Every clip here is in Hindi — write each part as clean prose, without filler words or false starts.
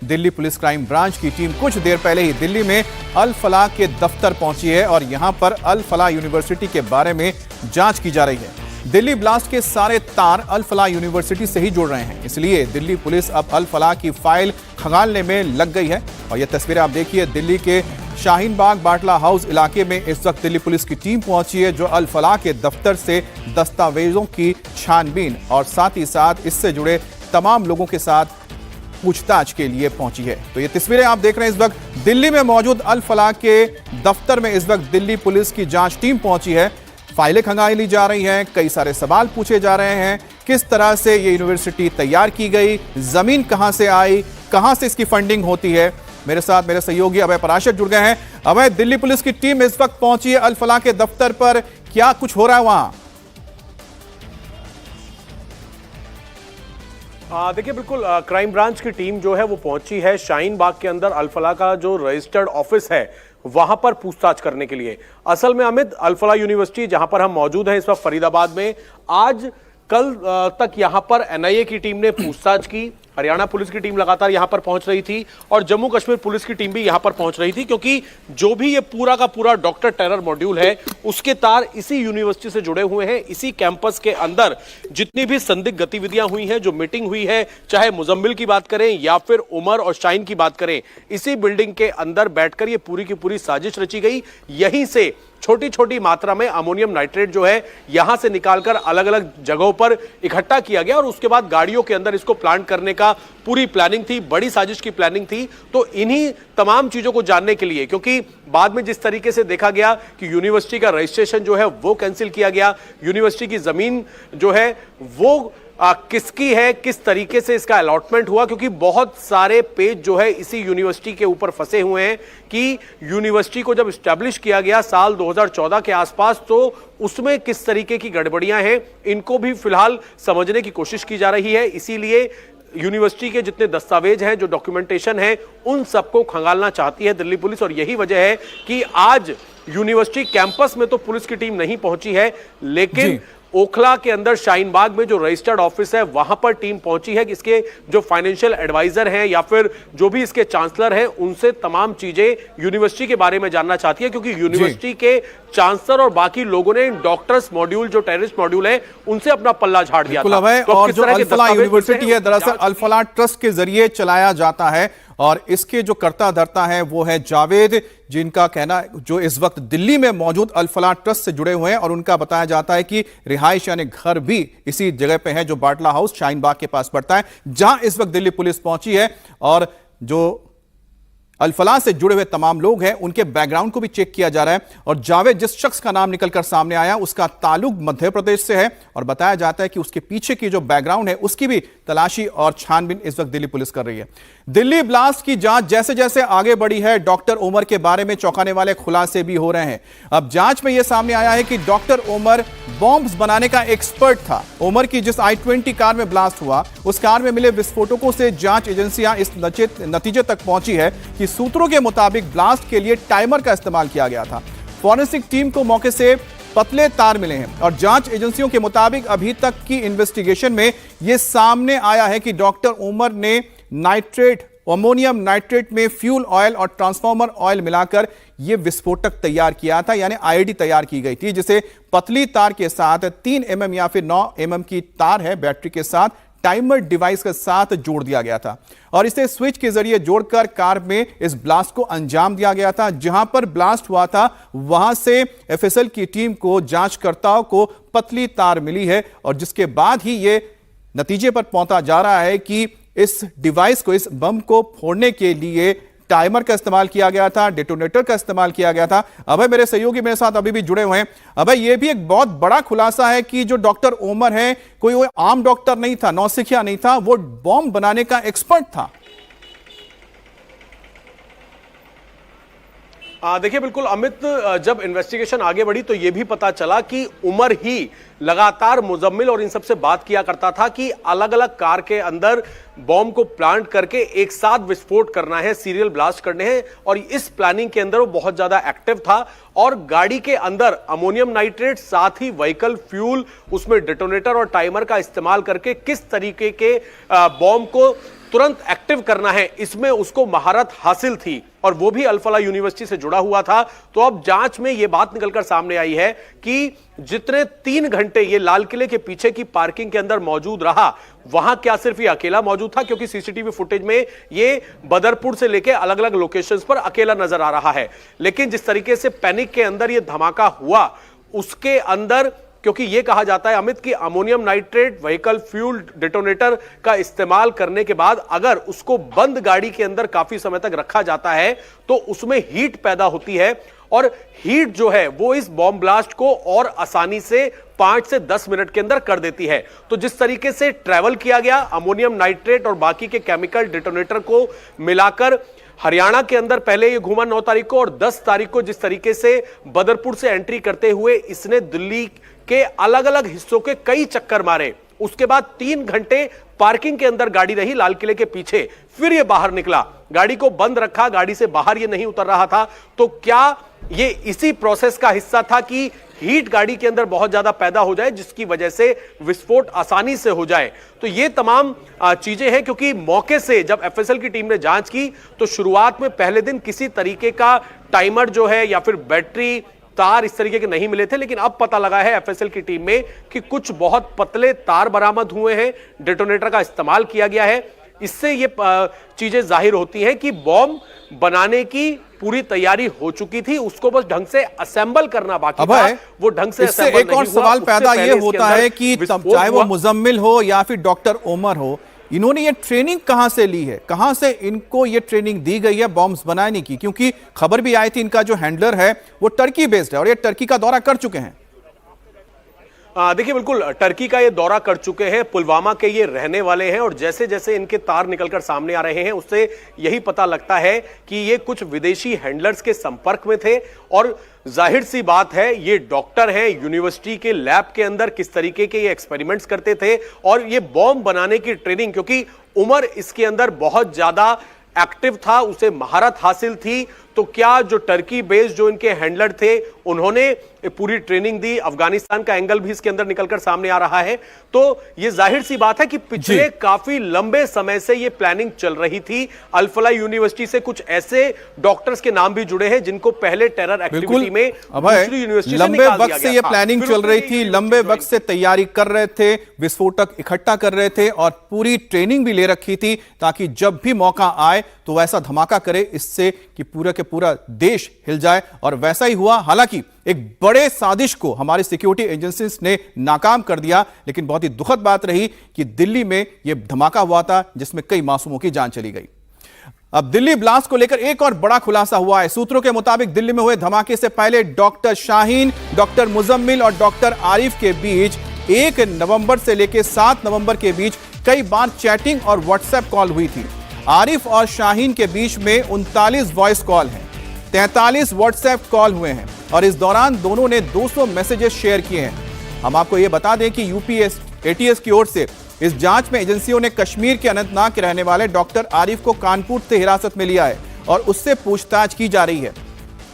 दिल्ली पुलिस क्राइम ब्रांच की टीम कुछ देर पहले ही दिल्ली में अल फलाह के दफ्तर पहुंची है और यहां पर अल फलाह यूनिवर्सिटी के बारे में जांच की जा रही है। दिल्ली ब्लास्ट के सारे तार अल फलाह यूनिवर्सिटी से ही जुड़ रहे हैं, इसलिए दिल्ली पुलिस अब अल फलाह की फाइल खंगालने में लग गई है। और ये तस्वीरें आप देखिए, दिल्ली के शाहीन बाग बाटला हाउस इलाके में इस वक्त दिल्ली पुलिस की टीम पहुंची है, जो अल फलाह के दफ्तर से दस्तावेजों की छानबीन और साथ ही साथ इससे जुड़े तमाम लोगों के साथ पूछताछ के लिए पहुंची है। तो ये तस्वीरें आप देख रहे हैं, इस वक्त दिल्ली में मौजूद अल फलाह के दफ्तर में इस वक्त दिल्ली पुलिस की जांच टीम पहुंची है। फाइलें खंगाली जा रही हैं, कई सारे सवाल पूछे जा रहे हैं, किस तरह से ये यूनिवर्सिटी तैयार की गई, जमीन कहां से आई, कहां से इसकी फंडिंग होती है। मेरे साथ मेरे सहयोगी अभय पराशर जुड़ गए हैं। अभय, दिल्ली पुलिस की टीम इस वक्त पहुंची है अल फलाह के दफ्तर पर, क्या कुछ हो रहा है वहां? देखिए, बिल्कुल क्राइम ब्रांच की टीम जो है वो पहुंची है शाहीन बाग के अंदर अल फलाह का जो रजिस्टर्ड ऑफिस है वहां पर पूछताछ करने के लिए। असल में अमित, अल फलाह यूनिवर्सिटी जहां पर हम मौजूद हैं इस वक्त फरीदाबाद में, आज कल तक यहां पर एनआईए की टीम ने पूछताछ की, हरियाणा पुलिस की टीम लगातार यहां पर पहुंच रही थी और जम्मू कश्मीर पुलिस की टीम भी यहां पर पहुंच रही थी, क्योंकि जो भी ये पूरा का पूरा डॉक्टर टेरर मॉड्यूल है उसके तार इसी यूनिवर्सिटी से जुड़े हुए हैं। इसी कैंपस के अंदर जितनी भी संदिग्ध गतिविधियां हुई हैं, जो मीटिंग हुई है, चाहे मुजम्मिल की बात करें या फिर उमर और शाहीन की बात करें, इसी बिल्डिंग के अंदर बैठकर ये पूरी की पूरी साजिश रची गई। यहीं से छोटी छोटी मात्रा में अमोनियम नाइट्रेट जो है यहां से निकालकर अलग अलग जगहों पर इकट्ठा किया गया और उसके बाद गाड़ियों के अंदर इसको प्लांट करने का पूरी प्लानिंग थी, बड़ी साजिश की प्लानिंग थी। तो इन्हीं तमाम चीजों को जानने के लिए, क्योंकि बाद में जिस तरीके से देखा गया कि यूनिवर्सिटी का रजिस्ट्रेशन जो है वो कैंसिल किया गया, यूनिवर्सिटी की जमीन जो है वो किसकी है, किस तरीके से इसका अलॉटमेंट हुआ, क्योंकि बहुत सारे पेज जो है इसी यूनिवर्सिटी के ऊपर फंसे हुए हैं कि यूनिवर्सिटी को जब स्टैब्लिश किया गया साल 2014 के आसपास, तो उसमें किस तरीके की गड़बड़ियां हैं, इनको भी फिलहाल समझने की कोशिश की जा रही है। इसीलिए यूनिवर्सिटी के जितने दस्तावेज हैं, जो डॉक्यूमेंटेशन है, उन सबको खंगालना चाहती है दिल्ली पुलिस। और यही वजह है कि आज यूनिवर्सिटी कैंपस में तो पुलिस की टीम नहीं पहुंची है, लेकिन ओखला के अंदर शाहीन बाग में जो रजिस्टर्ड ऑफिस है वहां पर टीम पहुंची है। इसके जो फाइनेंशियल एडवाइजर हैं या फिर जो भी इसके चांसलर हैं, उनसे तमाम चीजें यूनिवर्सिटी के बारे में जानना चाहती है, क्योंकि यूनिवर्सिटी के चांसलर और बाकी लोगों ने डॉक्टर्स मॉड्यूल, जो टेररिस्ट मॉड्यूल है, उनसे अपना पल्ला झाड़ दिया था। और जो अल फलाह यूनिवर्सिटी है, दरअसल अल फलाह ट्रस्ट के जरिए चलाया जाता है और इसके जो कर्ता धर्ता है वो है जावेद, जिनका कहना, जो इस वक्त दिल्ली में मौजूद अल फलाह ट्रस्ट से जुड़े हुए हैं और उनका बताया जाता है कि रिहाइश यानी घर भी इसी जगह पे है, जो बाटला हाउस शाहीन बाग के पास पड़ता है, जहां इस वक्त दिल्ली पुलिस पहुंची है। और जो अल फलाह से जुड़े हुए तमाम लोग हैं उनके बैकग्राउंड को भी चेक किया जा रहा है। और जावेद, जिस शख्स का नाम निकलकर सामने आया, उसका ताल्लुक मध्य प्रदेश से है और बताया जाता है कि उसके पीछे की जो बैकग्राउंड है उसकी भी तलाशी और छानबीन इस वक्त दिल्ली पुलिस कर रही है। दिल्ली ब्लास्ट की जांच जैसे जैसे आगे बढ़ी है, डॉक्टर उमर के बारे में चौंकाने वाले खुलासे भी हो रहे हैं। अब जांच में यह सामने आया है कि डॉक्टर उमर बॉम्ब्स बनाने का एक्सपर्ट था। उमर की जिस i20 कार में ब्लास्ट हुआ, उस कार में मिले विस्फोटकों से जांच एजेंसियां इस नतीजे तक पहुंची है कि सूत्रों के मुताबिक ब्लास्ट के लिए टाइमर का इस्तेमाल किया गया था। फॉरेंसिक टीम को मौके से पतले तार मिले हैं और जांच एजेंसियों के मुताबिक अभी तक की इन्वेस्टिगेशन में यह सामने आया है कि डॉक्टर उमर ने अमोनियम नाइट्रेट में फ्यूल ऑयल और ट्रांसफार्मर ऑयल मिलाकर यह विस्फोटक तैयार किया था, यानी आईडी तैयार की गई थी, जिसे पतली तार के साथ 3 mm या फिर 9 mm की तार है, बैटरी के साथ टाइमर डिवाइस के साथ जोड़ दिया गया था और इसे स्विच के जरिए जोड़कर कार में इस ब्लास्ट को अंजाम दिया गया था। जहां पर ब्लास्ट हुआ था वहां से एफएसएल की टीम को, जांचकर्ताओं को पतली तार मिली है और जिसके बाद ही यह नतीजे पर पहुंचा जा रहा है कि इस डिवाइस को, इस बम को फोड़ने के लिए टाइमर का इस्तेमाल किया गया था, डेटोनेटर का इस्तेमाल किया गया था। अभय, मेरे सहयोगी मेरे साथ अभी भी जुड़े हुए हैं। अभय, यह भी एक बहुत बड़ा खुलासा है कि जो डॉक्टर उमर है, कोई वो आम डॉक्टर नहीं था, नौसिखिया नहीं था, वो बॉम्ब बनाने का एक्सपर्ट था। देखिए, बिल्कुल अमित, जब इन्वेस्टिगेशन आगे बढ़ी तो यह भी पता चला कि उमर ही लगातार मुजम्मिल और इन सब से बात किया करता था कि अलग अलग कार के अंदर बॉम्ब को प्लांट करके एक साथ विस्फोट करना है, सीरियल ब्लास्ट करने हैं, और इस प्लानिंग के अंदर वो बहुत ज्यादा एक्टिव था। और गाड़ी के अंदर अमोनियम नाइट्रेट, साथ ही व्हीकल फ्यूल, उसमें डेटोनेटर और टाइमर का इस्तेमाल करके किस तरीके के बॉम्ब को तुरंत एक्टिव करना है, इसमें उसको महारत हासिल थी और वो भी अल-फलाह यूनिवर्सिटी से जुड़ा हुआ था। तो अब जांच में यह बात निकलकर सामने आई है कि जितने 3 घंटे ये लाल किले के पीछे की पार्किंग के अंदर मौजूद रहा, वहां क्या सिर्फ ये अकेला मौजूद था, क्योंकि सीसीटीवी फुटेज में ये बदरपुर से लेकर अलग अलग लोकेशंस पर अकेला नजर आ रहा है। लेकिन जिस तरीके से पैनिक के अंदर ये धमाका हुआ, उसके अंदर, क्योंकि यह कहा जाता है अमित कि ammonium nitrate vehicle fuel detonator का इस्तेमाल करने के बाद अगर उसको बंद गाड़ी के अंदर काफी समय तक रखा जाता है तो उसमें हीट पैदा होती है और हीट जो है वो इस बॉम्ब ब्लास्ट को और आसानी से 5 से 10 मिनट के अंदर कर देती है। तो जिस तरीके से ट्रैवल किया गया, अमोनियम नाइट्रेट और बाकी के केमिकल डिटोनेटर को मिलाकर हरियाणा के अंदर पहले ये घूमा 9 तारीख को और 10 तारीख को जिस तरीके से बदरपुर से एंट्री करते हुए इसने दिल्ली के अलग अलग हिस्सों के कई चक्कर मारे। उसके बाद 3 घंटे पार्किंग के अंदर गाड़ी रही लाल किले के पीछे, फिर ये बाहर निकला, गाड़ी को बंद रखा, गाड़ी से बाहर ये नहीं उतर रहा था। तो क्या ये इसी प्रोसेस का हिस्सा था कि हीट गाड़ी के अंदर बहुत ज्यादा पैदा हो जाए जिसकी वजह से विस्फोट आसानी से हो जाए? तो ये तमाम चीजें हैं, क्योंकि मौके से जब एफएसएल की टीम ने जांच की तो शुरुआत में पहले दिन किसी तरीके का टाइमर जो है या फिर बैटरी तार इस तरीके के नहीं मिले थे, लेकिन अब पता लगा है एफएसएल की टीम में कि कुछ बहुत पतले तार बरामद हुए हैं, डेटोनेटर का इस्तेमाल किया गया है। इससे ये चीजें जाहिर होती हैं कि बॉम्ब बनाने की पूरी तैयारी हो चुकी थी, उसको बस ढंग से असेंबल करना बाकी था, वो ढंग से इससे एक और सवाल पैदा ये होता है कि चाहे वो मुजम्मिल हो या फिर डॉक्टर ओमर हो, इन्होंने ये ट्रेनिंग कहां से ली है, कहां से इनको ये ट्रेनिंग दी गई है बॉम्ब्स बनाने की? क्योंकि खबर भी आई थी इनका जो हैंडलर है वो टर्की बेस्ड है और ये टर्की का दौरा कर चुके हैं। देखिए, बिल्कुल टर्की का ये दौरा कर चुके हैं, पुलवामा के ये रहने वाले हैं और जैसे जैसे इनके तार निकलकर सामने आ रहे हैं उससे यही पता लगता है कि ये कुछ विदेशी हैंडलर्स के संपर्क में थे और जाहिर सी बात है ये डॉक्टर हैं, यूनिवर्सिटी के लैब के अंदर किस तरीके के ये एक्सपेरिमेंट्स करते थे और ये बॉम्ब बनाने की ट्रेनिंग, क्योंकि उमर इसके अंदर बहुत ज्यादा एक्टिव था, उसे महारत हासिल थी। तो क्या जो टर्की बेस्ड जो इनके हैंडलर थे उन्होंने पूरी ट्रेनिंग दी? अफगानिस्तान का एंगल भी इसके अंदर निकलकर सामने आ रहा है। तो यह जाहिर सी बात है कि पिछले काफी लंबे समय से यह प्लानिंग चल रही थी। अल-फलाह यूनिवर्सिटी से कुछ ऐसे डॉक्टर्स के नाम भी जुड़े हैं जिनको पहले टेरर एक्टिविटी में दूसरी यूनिवर्सिटी से लंबे वक्त से यह प्लानिंग चल रही थी, लंबे वक्त से तैयारी कर रहे थे, विस्फोटक इकट्ठा कर रहे थे और पूरी ट्रेनिंग भी ले रखी थी ताकि जब भी मौका आए तो वैसा धमाका करे इससे कि पूरा के पूरा देश हिल जाए। और वैसा ही हुआ। हालांकि एक बड़े साजिश को हमारी सिक्योरिटी एजेंसीज ने नाकाम कर दिया, लेकिन बहुत ही दुखद बात रही कि दिल्ली में यह धमाका हुआ था जिसमें कई मासूमों की जान चली गई। अब दिल्ली ब्लास्ट को लेकर एक और बड़ा खुलासा हुआ है। सूत्रों के मुताबिक दिल्ली में हुए धमाके से पहले डॉक्टर शाहीन, डॉक्टर मुजम्मिल और डॉक्टर आरिफ के बीच 1 नवंबर से लेकर 7 नवंबर के बीच कई बार चैटिंग और व्हाट्सएप कॉल हुई थी। आरिफ और शाहीन के बीच में 39 वॉइस कॉल हैं, 43 व्हाट्सएप कॉल हुए हैं और इस दौरान दोनों ने 200 मैसेजेस शेयर किए हैं। हम आपको यह बता दें कि यूपीएस एटीएस की ओर से इस जांच में एजेंसियों ने कश्मीर के अनंतनाग के रहने वाले डॉक्टर आरिफ को कानपुर से हिरासत में लिया है और उससे पूछताछ की जा रही है।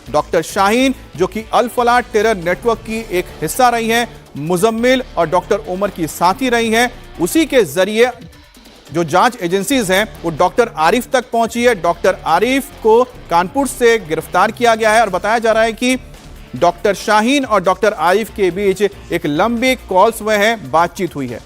डॉक्टर शाहीन, जो कि अल-फलाह टेरर नेटवर्क की एक हिस्सा रही हैं, मुजम्मिल और डॉक्टर ओमर की साथी रही हैं, उसी के जरिए जो जांच एजेंसीज हैं वो डॉक्टर आरिफ तक पहुंची है। डॉक्टर आरिफ को कानपुर से गिरफ्तार किया गया है और बताया जा रहा है कि डॉक्टर शाहीन और डॉक्टर आरिफ के बीच एक लंबी कॉल्स हुए हैं, बातचीत हुई है।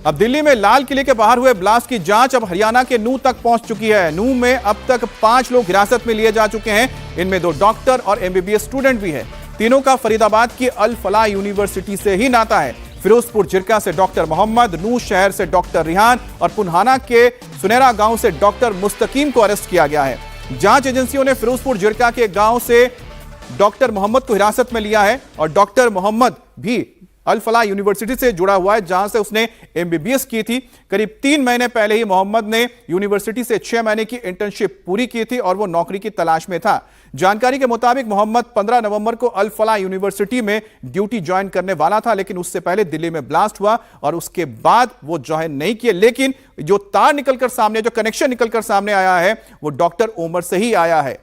अब दिल्ली में लाल किले के बाहर हुए ब्लास्ट की जांच अब हरियाणा के नूंह तक पहुंच चुकी है। नूंह में अब तक 5 लोग हिरासत में लिए जा चुके हैं, इनमें 2 डॉक्टर और एमबीबीएस स्टूडेंट भी है। तीनों का फरीदाबाद की अल-फलाह यूनिवर्सिटी से ही नाता है। फिरोजपुर जिरका से डॉक्टर मोहम्मद, नूह शहर से डॉक्टर रिहान और पुन्हाना के सुनेरा गांव से डॉक्टर मुस्तकीम को अरेस्ट किया गया है। जांच एजेंसियों ने फिरोजपुर जिरका के गांव से डॉक्टर मोहम्मद को हिरासत में लिया है और डॉक्टर मोहम्मद भी अल-फलाह यूनिवर्सिटी से जुड़ा हुआ है, जहां से उसने एमबीबीएस की थी। करीब 3 महीने पहले ही मोहम्मद ने यूनिवर्सिटी से 6 महीने की इंटर्नशिप पूरी की थी और वो नौकरी की तलाश में था। जानकारी के मुताबिक मोहम्मद 15 नवंबर को अल-फलाह यूनिवर्सिटी में ड्यूटी ज्वाइन करने वाला था, लेकिन उससे पहले दिल्ली में ब्लास्ट हुआ और उसके बाद वो ज्वाइन नहीं किए। लेकिन जो तार निकलकर सामने, जो कनेक्शन निकलकर सामने आया है वो डॉक्टर ओमर से ही आया है।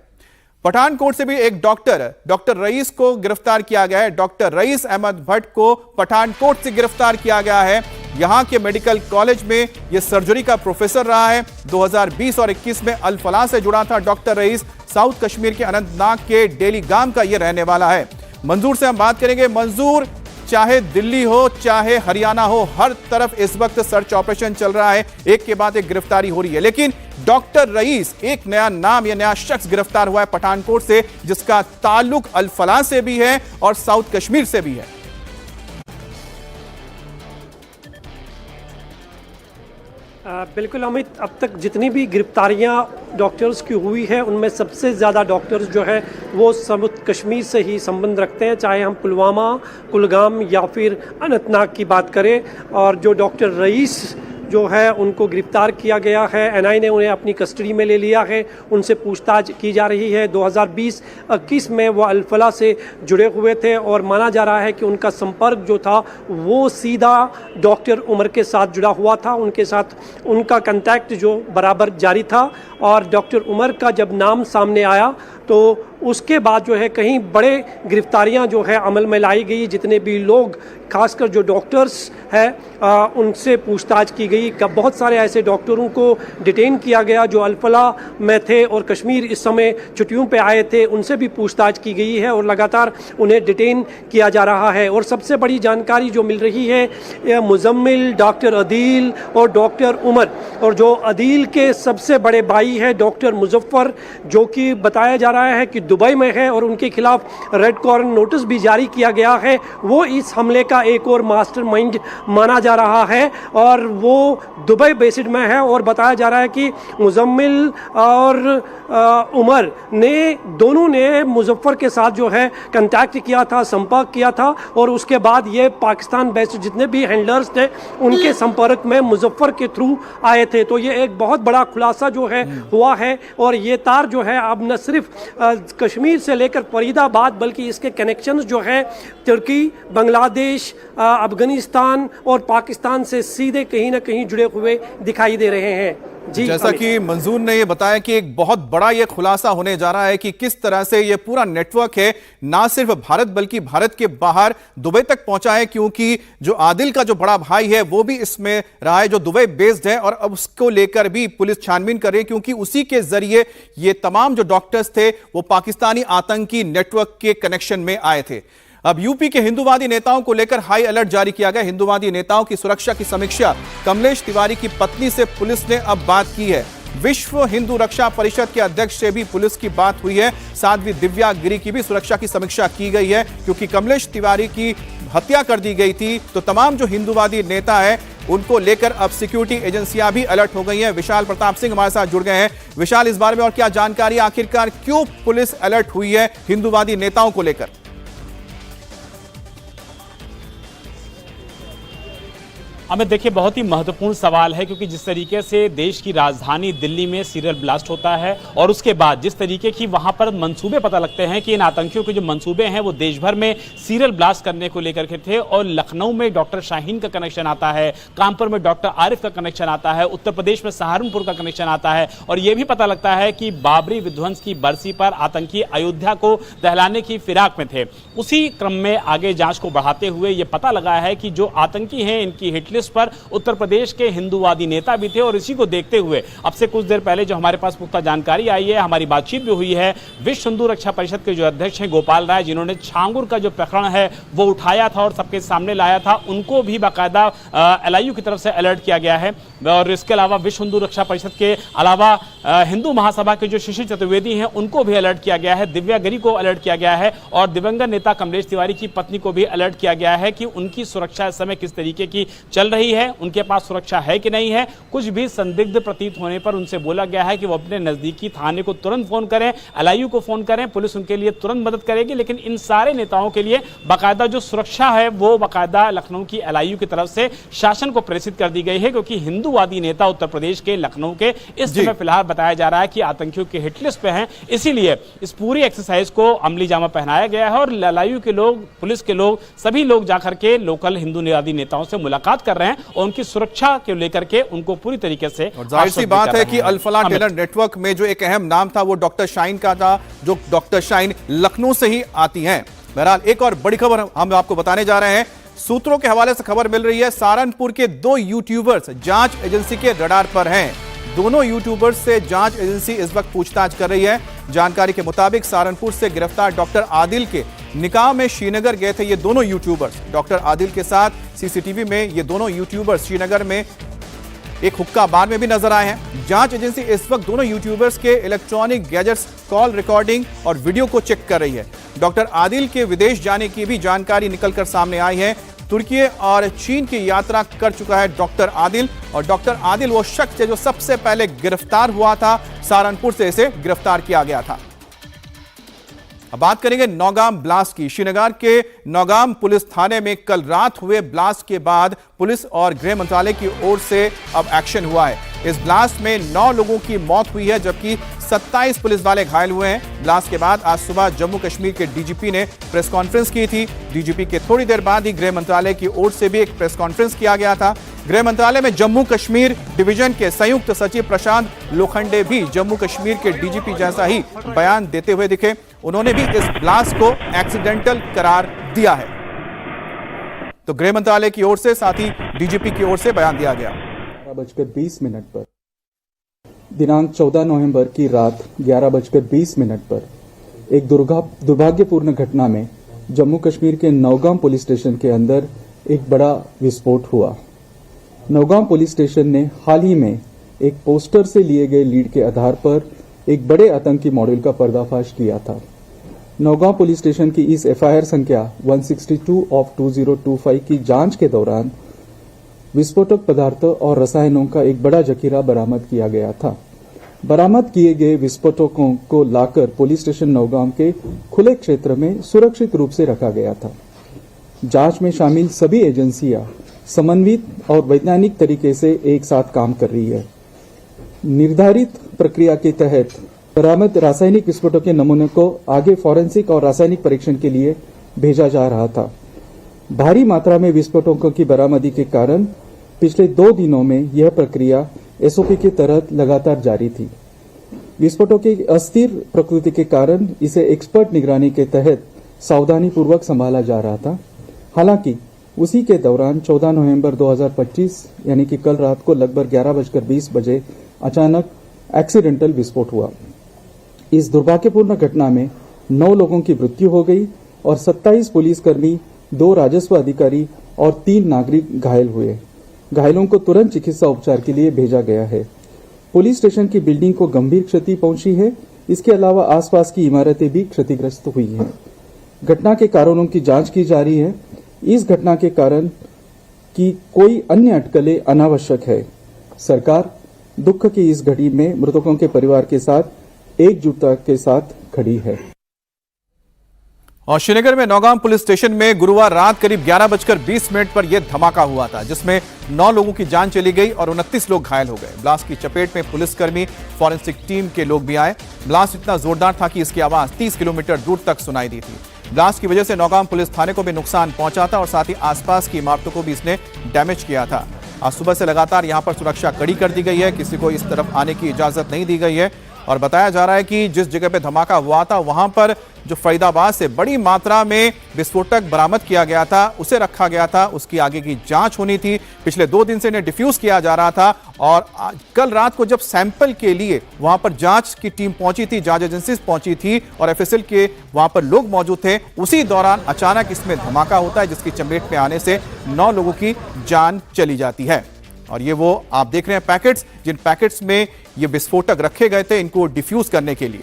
पठानकोट से भी एक डॉक्टर रईस को गिरफ्तार किया गया है। डॉक्टर रईस अहमद भट्ट को पठानकोट से गिरफ्तार किया गया है। यहां के मेडिकल कॉलेज में यह सर्जरी का प्रोफेसर रहा है। 2020 और 21 में अल फलाह से जुड़ा था डॉक्टर रईस। साउथ कश्मीर के अनंतनाग के डेली गाम का यह रहने वाला है। मंजूर से हम बात करेंगे। मंजूर, चाहे दिल्ली हो चाहे हरियाणा हो, हर तरफ इस वक्त सर्च ऑपरेशन चल रहा है, एक के बाद एक गिरफ्तारी हो रही है, लेकिन डॉक्टर रईस, एक नया नाम, यह नया शख्स गिरफ्तार हुआ है पठानकोट से, जिसका ताल्लुक अल फलाह से भी है और साउथ कश्मीर से भी है। बिल्कुल अमित, अब तक जितनी भी गिरफ्तारियां डॉक्टर्स की हुई है उनमें सबसे ज़्यादा डॉक्टर्स जो है वो साउथ कश्मीर से ही संबंध रखते हैं, चाहे हम पुलवामा, कुलगाम या फिर अनंतनाग की बात करें। और जो डॉक्टर रईस जो है उनको गिरफ्तार किया गया है, एनआई ने उन्हें अपनी कस्टडी में ले लिया है, उनसे पूछताछ की जा रही है। 2020-21 में वो अल फलाह से जुड़े हुए थे और माना जा रहा है कि उनका संपर्क जो था वो सीधा डॉक्टर उमर के साथ जुड़ा हुआ था, उनके साथ उनका कांटेक्ट जो बराबर जारी था। और डॉक्टर उमर का जब नाम सामने आया तो उसके बाद जो है कहीं बड़े गिरफ्तारियां जो है अमल में लाई गई। जितने भी लोग, खासकर जो डॉक्टर्स हैं, उनसे पूछताछ की गई। बहुत सारे ऐसे डॉक्टरों को डिटेन किया गया जो अल फलाह में थे और कश्मीर इस समय छुट्टियों पे आए थे, उनसे भी पूछताछ की गई है और लगातार उन्हें डिटेन किया जा रहा है। और सबसे बड़ी जानकारी जो मिल रही है, मुजम्मिल, डॉक्टर अदील और डॉक्टर उमर, और जो अदील के सबसे बड़े भाई है डॉक्टर मुजफ्फर, जो कि बताया जा रहा है कि दुबई में है और उनके खिलाफ रेड कॉर्नर नोटिस भी जारी किया गया है, वो इस हमले का एक और मास्टरमाइंड माना जा रहा है और वो दुबई बेस्ड में है। और बताया जा रहा है कि मुजम्मिल और उमर ने दोनों ने मुजफ्फर के साथ जो है कांटेक्ट किया था, संपर्क किया था, और उसके बाद ये पाकिस्तान बेस्ड जितने भी हैंडलर्स थे उनके संपर्क में मुजफ्फर के थ्रू आए थे। तो ये एक बहुत बड़ा खुलासा जो है हुआ है। और ये तार जो है अब न सिर्फ कश्मीर से लेकर फरीदाबाद बल्कि इसके कनेक्शंस जो है तुर्की, बांग्लादेश, अफगानिस्तान और पाकिस्तान से सीधे कहीं ना कहीं जुड़े हुए दिखाई दे रहे हैं। जी, जैसा कि मंजूर ने ये बताया कि एक बहुत बड़ा ये खुलासा होने जा रहा है कि किस तरह से ये पूरा नेटवर्क है ना सिर्फ भारत बल्कि भारत के बाहर दुबई तक पहुंचा है, क्योंकि जो आदिल का जो बड़ा भाई है वो भी इसमें रहा है जो दुबई बेस्ड है, और अब उसको लेकर भी पुलिस छानबीन कर रही है, क्योंकि उसी के जरिए ये तमाम जो डॉक्टर्स थे वो पाकिस्तानी आतंकी नेटवर्क के कनेक्शन में आए थे। अब यूपी के हिंदूवादी नेताओं को लेकर हाई अलर्ट जारी किया गया। हिंदूवादी नेताओं की सुरक्षा की समीक्षा कमलेश तिवारी की पत्नी से पुलिस ने अब बात की है। विश्व हिंदू रक्षा परिषद के अध्यक्ष से भी पुलिस की बात हुई है। साध्वी दिव्या गिरी की भी सुरक्षा की समीक्षा की गई है, क्योंकि कमलेश तिवारी की हत्या कर दी गई थी। तो तमाम जो हिंदूवादी नेता है उनको लेकर अब सिक्योरिटी एजेंसियां भी अलर्ट हो गई हैं। विशाल प्रताप सिंह हमारे साथ जुड़ गए हैं। विशाल, इस बारे में और क्या जानकारी, आखिरकार क्यों पुलिस अलर्ट हुई है हिंदूवादी नेताओं को लेकर? अमित, देखिए, बहुत ही महत्वपूर्ण सवाल है, क्योंकि जिस तरीके से देश की राजधानी दिल्ली में सीरियल ब्लास्ट होता है और उसके बाद जिस तरीके की वहां पर मंसूबे पता लगते हैं कि इन आतंकियों के जो मंसूबे हैं वो देश भर में सीरियल ब्लास्ट करने को लेकर के थे, और लखनऊ में डॉक्टर शाहीन का कनेक्शन आता है, कानपुर में डॉक्टर आरिफ का कनेक्शन आता है, उत्तर प्रदेश में सहारनपुर का कनेक्शन आता है, और यह भी पता लगता है कि बाबरी विध्वंस की बरसी पर आतंकी अयोध्या को दहलाने की फिराक में थे। उसी क्रम में आगे जांच को बढ़ाते हुए यह पता लगा है कि जो आतंकी हैं इनकी हिट पर उत्तर प्रदेश के हिंदूवादी नेता भी थे, और इसी को देखते हुए अब से कुछ देर पहले जो हमारे पास पुख्ता जानकारी आई है, हमारी बातचीत भी हुई है विश्व हिंदू रक्षा परिषद के जो अध्यक्ष हैं गोपाल राय, जिन्होंने छांगुर का जो प्रकरण है वो उठाया था और सबके सामने लाया था, उनको भी बाकायदा एलआईयू की तरफ से अलर्ट किया गया है। और इसके अलावा विश्व हिंदू रक्षा परिषद के अलावा हिंदू महासभा के जो शिशिर चतुर्वेदी हैं उनको भी अलर्ट किया गया है, दिव्या गिरी को अलर्ट किया गया है, और दिवंगत नेता कमलेश तिवारी की पत्नी को भी अलर्ट किया गया है कि उनकी सुरक्षा इस समय किस तरीके की चल रही है, उनके पास सुरक्षा है कि नहीं है। कुछ भी संदिग्ध प्रतीत होने पर उनसे बोला गया है कि वो अपने नजदीकी थाने को तुरंत फोन करें, एलआईयू को फोन करें, पुलिस उनके लिए तुरंत मदद करेगी। लेकिन इन सारे नेताओं के लिए बाकायदा जो सुरक्षा है वो बाकायदा लखनऊ की एलआईयू की तरफ से शासन को प्रेषित कर दी गई है, क्योंकि हिंदूवादी नेता उत्तर प्रदेश के लखनऊ के इस समय फिलहाल बताया जा रहा है कि आतंकियों के हिटलिस्ट पे हैं, इसीलिए इस पूरी एक्सरसाइज को अमली जामा पहनाया गया है और एलआईयू के लोग, पुलिस के लोग, सभी लोग जाकर के लोकल हिंदूवादी नेताओं से मुलाकात कर रहे हैं। रहे हैं और उनकी सुरक्षा को लेकर के उनको पूरी तरीके से और जाहिर सी बात है कि अल-फलाह टेलर नेटवर्क में जो एक अहम नाम था वो डॉक्टर शाहीन का था, जो डॉक्टर शाहीन लखनऊ से ही आती हैं। बहरहाल एक और बड़ी खबर हम आपको बताने जा रहे हैं। सूत्रों के हवाले से खबर मिल रही है, सहारनपुर के 2 यूट्यूबर्स जांच एजेंसी के रडार पर हैं। दोनों यूट्यूबर्स से जांच एजेंसी इस वक्त पूछताछ कर रही है। जानकारी के मुताबिक सहारनपुर से गिरफ्तार डॉक्टर आदिल के निकाह में श्रीनगर गए थे ये दोनों यूट्यूबर्स। डॉक्टर आदिल के साथ सीसीटीवी में ये दोनों यूट्यूबर्स श्रीनगर में एक हुक्का बार में भी नजर आए हैं। जांच एजेंसी इस वक्त दोनों यूट्यूबर्स के इलेक्ट्रॉनिक गैजेट्स, कॉल रिकॉर्डिंग और वीडियो को चेक कर रही है। डॉक्टर आदिल के विदेश जाने की भी जानकारी निकलकर सामने आई है। तुर्की और चीन की यात्रा कर चुका है डॉक्टर आदिल, और डॉक्टर आदिल वो शख्स है जो सबसे पहले गिरफ्तार हुआ था। सहारनपुर से इसे गिरफ्तार किया गया था। अब बात करेंगे नौगाम ब्लास्ट की। श्रीनगर के नौगाम पुलिस थाने में कल रात हुए ब्लास्ट के बाद पुलिस और गृह मंत्रालय की ओर से अब एक्शन हुआ है। इस ब्लास्ट में 9 लोगों की मौत हुई है, जबकि 27 पुलिस वाले घायल हुए हैं। ब्लास्ट के बाद आज सुबह जम्मू कश्मीर के डीजीपी ने प्रेस कॉन्फ्रेंस की थी। डीजीपी के थोड़ी देर बाद ही गृह मंत्रालय की ओर से भी एक प्रेस कॉन्फ्रेंस किया गया था। गृह मंत्रालय में जम्मू कश्मीर डिवीजन के संयुक्त सचिव प्रशांत लोखंडे भी जम्मू कश्मीर के डीजीपी जैसा ही बयान देते हुए दिखे। उन्होंने भी इस ब्लास्ट को एक्सीडेंटल करार दिया है। तो गृह मंत्रालय की ओर से साथ ही डीजीपी की ओर से बयान दिया गया। 11:20 पर दिनांक 14 नवंबर की रात 11:20 पर एक दुर्भाग्यपूर्ण घटना में जम्मू कश्मीर के नौगाम पुलिस स्टेशन के अंदर एक बड़ा विस्फोट हुआ। नौगाम पुलिस स्टेशन ने हाल ही में एक पोस्टर से लिए गए लीड के आधार पर एक बड़े आतंकी मॉड्यूल का पर्दाफाश किया था। नौगांव पुलिस स्टेशन की इस एफआईआर संख्या 162 ऑफ 2025 की जांच के दौरान विस्फोटक पदार्थों और रसायनों का एक बड़ा जखीरा बरामद किया गया था। बरामद किए गए विस्फोटकों को लाकर पुलिस स्टेशन नौगांव के खुले क्षेत्र में सुरक्षित रूप से रखा गया था। जांच में शामिल सभी एजेंसियां समन्वित और वैज्ञानिक तरीके से एक साथ काम कर रही है। निर्धारित प्रक्रिया के तहत बरामद रासायनिक विस्फोटों के नमूने को आगे फॉरेंसिक और रासायनिक परीक्षण के लिए भेजा जा रहा था। भारी मात्रा में विस्फोटकों की बरामदी के कारण पिछले 2 दिनों में यह प्रक्रिया एसओपी के तहत लगातार जारी थी। विस्फोटों की अस्थिर प्रकृति के कारण इसे एक्सपर्ट निगरानी के तहत सावधानी पूर्वक संभाला जा रहा था। हालांकि उसी के दौरान 14 नवंबर 2025 यानी कि कल रात को लगभग 11:20 बजे अचानक एक्सीडेंटल विस्फोट हुआ। इस दुर्भाग्यपूर्ण घटना में 9 लोगों की मृत्यु हो गई और 27 पुलिसकर्मी, 2 राजस्व अधिकारी और 3 नागरिक घायल हुए। घायलों को तुरंत चिकित्सा उपचार के लिए भेजा गया है। पुलिस स्टेशन की बिल्डिंग को गंभीर क्षति पहुंची है। इसके अलावा आसपास की इमारतें भी क्षतिग्रस्त हुई हैं। घटना के कारणों की जांच की जा रही है। इस घटना के कारण की कोई अन्य अटकलें अनावश्यक है। सरकार दुख की इस घड़ी में मृतकों के परिवार के साथ एकजुटता के साथ खड़ी है। और श्रीनगर में नौगाम पुलिस स्टेशन में गुरुवार रात करीब 11:20 पर यह धमाका हुआ था, जिसमें 9 लोगों की जान चली गई और 29 लोग घायल हो गए। ब्लास्ट की चपेट में पुलिसकर्मी, फॉरेंसिक टीम के लोग भी आए। ब्लास्ट इतना जोरदार था कि इसकी आवाज 30 किलोमीटर दूर तक सुनाई दी थी। ब्लास्ट की वजह से नौगाम पुलिस थाने को भी नुकसान पहुंचा था और साथ ही आसपास की इमारतों को भी इसने डैमेज किया था। आज सुबह से लगातार यहां पर सुरक्षा कड़ी कर दी गई है। किसी को इस तरफ आने की इजाजत नहीं दी गई है और बताया जा रहा है कि जिस जगह पे धमाका हुआ था वहां पर जो फरीदाबाद से बड़ी मात्रा में विस्फोटक बरामद किया गया था उसे रखा गया था। उसकी आगे की जांच होनी थी। पिछले 2 दिन से इन्हें डिफ्यूज किया जा रहा था और कल रात को जब सैंपल के लिए वहां पर जांच की टीम पहुंची थी, जांच एजेंसीज पहुंची थी और एफएसएल के वहां पर लोग मौजूद थे, उसी दौरान अचानक इसमें धमाका होता है, जिसकी चपेट में आने से 9 लोगों की जान चली जाती है। और ये वो आप देख रहे हैं पैकेट्स, जिन पैकेट्स में ये विस्फोटक रखे गए थे इनको डिफ्यूज करने के लिए।